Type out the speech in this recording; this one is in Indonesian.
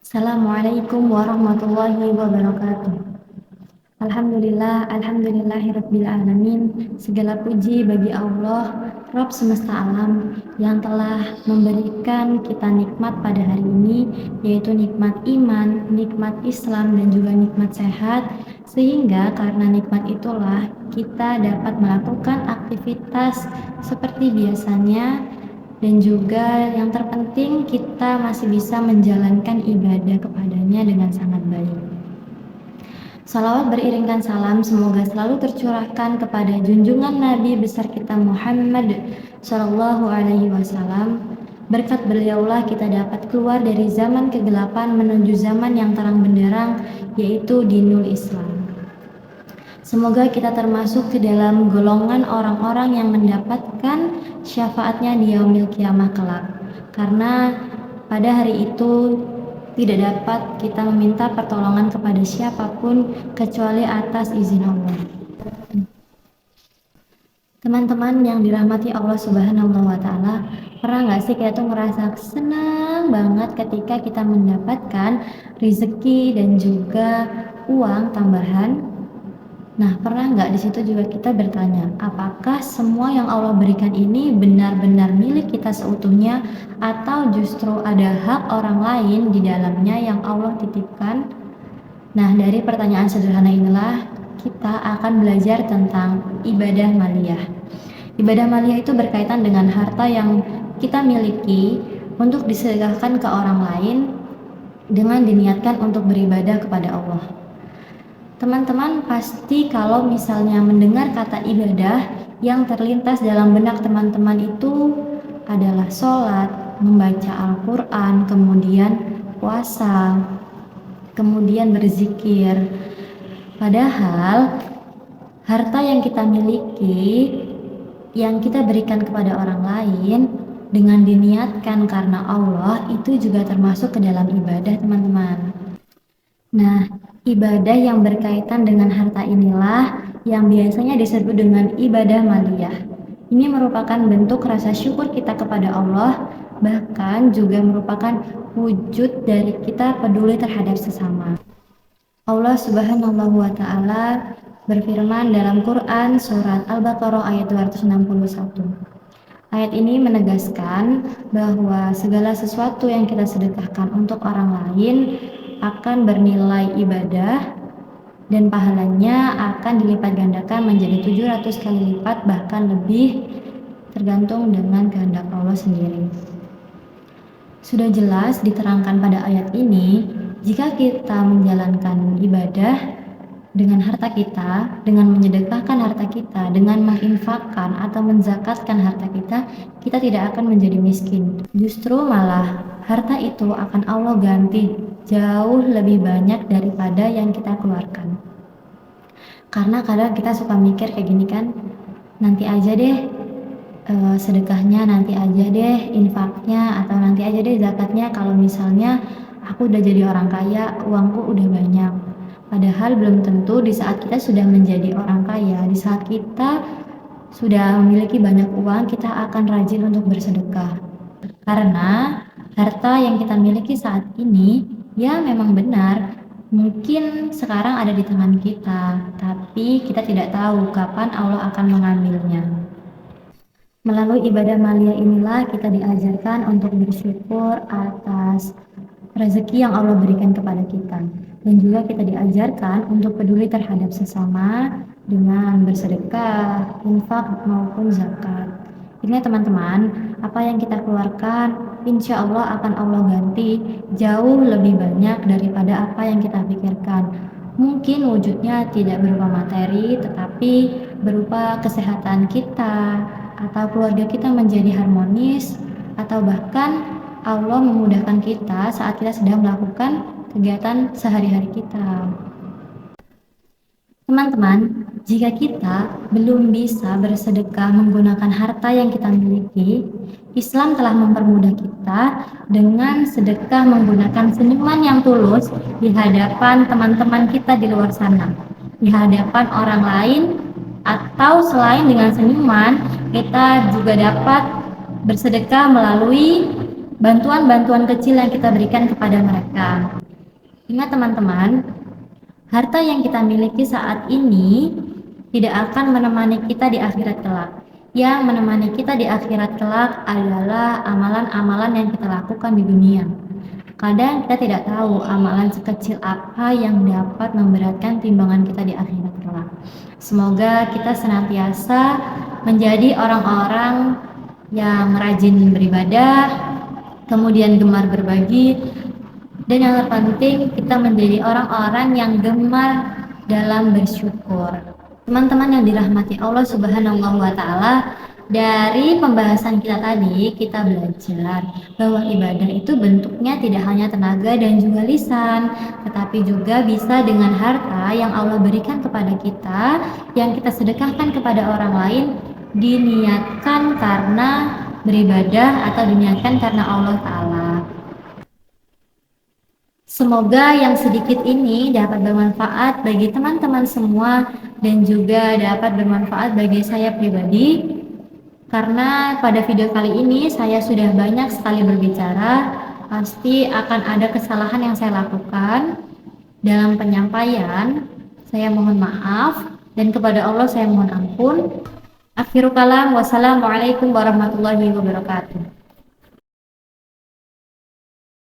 Assalamualaikum warahmatullahi wabarakatuh. Alhamdulillahirabbil alamin. Segala puji bagi Allah, Rabb semesta alam, yang telah memberikan kita nikmat pada hari ini, yaitu nikmat iman, nikmat Islam, dan juga nikmat sehat, sehingga karena nikmat itulah kita dapat melakukan aktivitas seperti biasanya, dan juga yang terpenting kita masih bisa menjalankan ibadah kepadanya dengan sangat baik. Salawat beriringkan salam semoga selalu tercurahkan kepada junjungan Nabi besar kita Muhammad Shallallahu Alaihi Wasallam. Berkat beliaulah kita dapat keluar dari zaman kegelapan menuju zaman yang terang benderang, yaitu dinul Islam. Semoga kita termasuk ke dalam golongan orang-orang yang mendapatkan syafaatnya di yaumil kiamah kelak. Karena pada hari itu tidak dapat kita meminta pertolongan kepada siapapun kecuali atas izin Allah. Teman-teman yang dirahmati Allah Subhanahu wa Ta'ala, pernah nggak sih kita tuh ngerasa senang banget ketika kita mendapatkan rezeki dan juga uang tambahan? Nah, pernah nggak di situ juga kita bertanya, apakah semua yang Allah berikan ini benar-benar milik kita seutuhnya, atau justru ada hak orang lain di dalamnya yang Allah titipkan? Nah, dari pertanyaan sederhana inilah kita akan belajar tentang ibadah maliyah. Ibadah maliyah itu berkaitan dengan harta yang kita miliki untuk disedekahkan ke orang lain dengan diniatkan untuk beribadah kepada Allah. Teman-teman pasti kalau misalnya mendengar kata ibadah, yang terlintas dalam benak teman-teman itu adalah sholat, membaca Al-Quran, kemudian puasa, kemudian berzikir. Padahal harta yang kita miliki, yang kita berikan kepada orang lain dengan diniatkan karena Allah, itu juga termasuk ke dalam ibadah, teman-teman. Nah, ibadah yang berkaitan dengan harta inilah yang biasanya disebut dengan ibadah maliyah. Ini merupakan bentuk rasa syukur kita kepada Allah, bahkan juga merupakan wujud dari kita peduli terhadap sesama. Allah Subhanahu wa Ta'ala berfirman dalam Quran surat Al-Baqarah ayat 261. Ayat ini menegaskan bahwa segala sesuatu yang kita sedekahkan untuk orang lain akan bernilai ibadah dan pahalanya akan dilipat gandakan menjadi 700 kali lipat, bahkan lebih, tergantung dengan kehendak Allah sendiri. Sudah jelas diterangkan pada ayat ini, jika kita menjalankan ibadah dengan harta kita, dengan menyedekahkan harta kita, dengan menginfakkan atau menzakatkan harta kita, kita tidak akan menjadi miskin. Justru malah harta itu akan Allah ganti jauh lebih banyak daripada yang kita keluarkan. Karena kadang kita suka mikir kayak gini kan, nanti aja deh sedekahnya, nanti aja deh infaknya, atau nanti aja deh zakatnya kalau misalnya aku udah jadi orang kaya, uangku udah banyak. Padahal belum tentu di saat kita sudah menjadi orang kaya, di saat kita sudah memiliki banyak uang, kita akan rajin untuk bersedekah. Karena harta yang kita miliki saat ini, ya memang benar, mungkin sekarang ada di tangan kita, tapi kita tidak tahu kapan Allah akan mengambilnya. Melalui ibadah maliyah inilah kita diajarkan untuk bersyukur atas rezeki yang Allah berikan kepada kita, dan juga kita diajarkan untuk peduli terhadap sesama dengan bersedekah, infak maupun zakat. Ingat teman-teman, apa yang kita keluarkan insya Allah akan Allah ganti jauh lebih banyak daripada apa yang kita pikirkan. Mungkin wujudnya tidak berupa materi, tetapi berupa kesehatan kita, atau keluarga kita menjadi harmonis, atau bahkan Allah memudahkan kita saat kita sedang melakukan kegiatan sehari-hari kita. Teman-teman, jika kita belum bisa bersedekah menggunakan harta yang kita miliki, Islam telah mempermudah kita dengan sedekah menggunakan senyuman yang tulus di hadapan teman-teman kita di luar sana, di hadapan orang lain, atau selain dengan senyuman, kita juga dapat bersedekah melalui bantuan-bantuan kecil yang kita berikan kepada mereka. Ingat teman-teman, harta yang kita miliki saat ini tidak akan menemani kita di akhirat kelak. Yang menemani kita di akhirat kelak adalah amalan-amalan yang kita lakukan di dunia. Kadang kita tidak tahu amalan sekecil apa yang dapat memberatkan timbangan kita di akhirat kelak. Semoga kita senantiasa menjadi orang-orang yang rajin beribadah, kemudian gemar berbagi, dan yang terpenting kita menjadi orang-orang yang gemar dalam bersyukur. Teman-teman yang dirahmati Allah Subhanahu wa Ta'ala, dari pembahasan kita tadi kita belajar bahwa ibadah itu bentuknya tidak hanya tenaga dan juga lisan, tetapi juga bisa dengan harta yang Allah berikan kepada kita, yang kita sedekahkan kepada orang lain, diniatkan karena beribadah atau diniatkan karena Allah Ta'ala. Semoga yang sedikit ini dapat bermanfaat bagi teman-teman semua dan juga dapat bermanfaat bagi saya pribadi, karena pada video kali ini saya sudah banyak sekali berbicara. Pasti akan ada kesalahan yang saya lakukan dalam penyampaian. Saya mohon maaf dan kepada Allah saya mohon ampun. Akhirul kalam, wassalamualaikum warahmatullahi wabarakatuh.